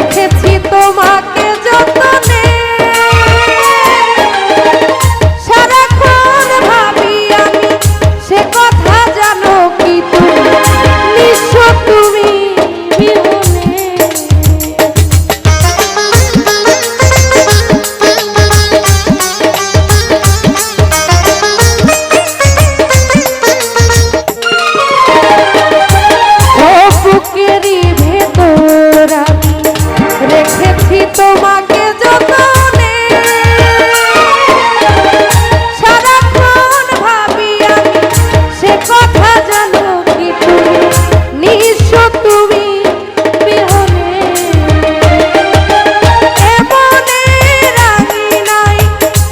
রেখেছি তোমাকে যতনে সারাক্ষণ ভাবি আমি সে কথা জানো কি তুমি নিঃস্ব তুমি বিহনে রেখেছি তোমাকে যতনে সারাক্ষণ ভাবি আমি সে কথা জানো কি তুমি নিঃস্ব তুমি বিহনে এমনে রাগি নাই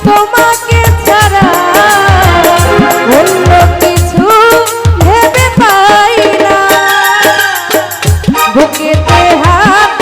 তোমাকে ছাড়া অন্য কিছু ভেবে পাই না বুকেতে হাত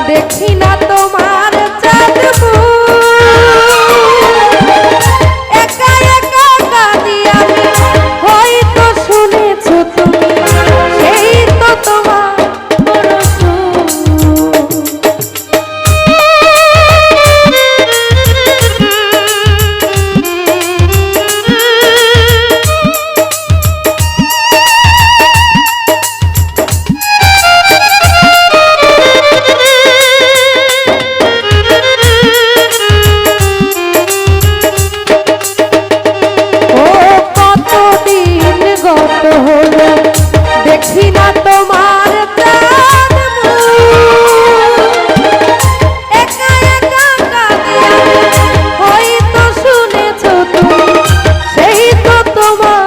দেখি না তোমার চাঁদ একা একা কাঁদি আমি হয়তো শুনেছো তুমি সেই তো তোমার দেখি না তোমার চাঁদ একা একা কাঁদি হয়তো শুনেছো তুমি সেই তো তোমার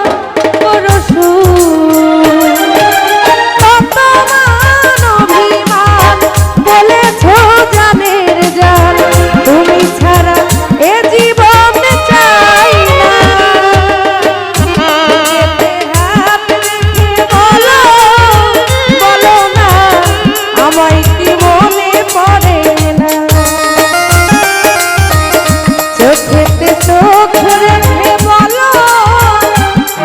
কত মান অভিমান বলেছো জানের জান তুমি ছাড়া এ জীবন চাই না আমায় কি মনে পড়ে না চোখেতে চোখ রেখে বলো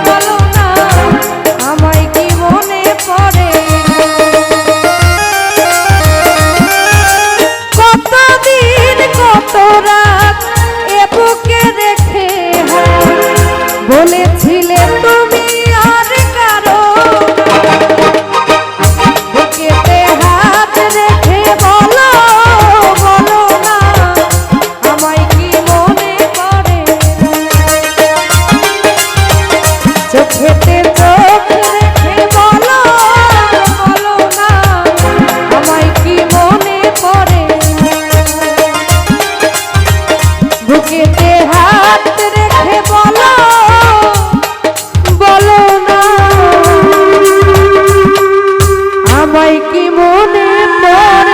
বলো না আমায় কি মনে পড়ে কতদিন কত রাত এ বুকে রেখে বলেছিলে তুমি আর কারো চোখেতে চোখ রেখে বলো বলো না আমায় কি মনে পড়ে বুকেতে হাত রেখে বলো বলো না আমায় কি মনে পড়ে।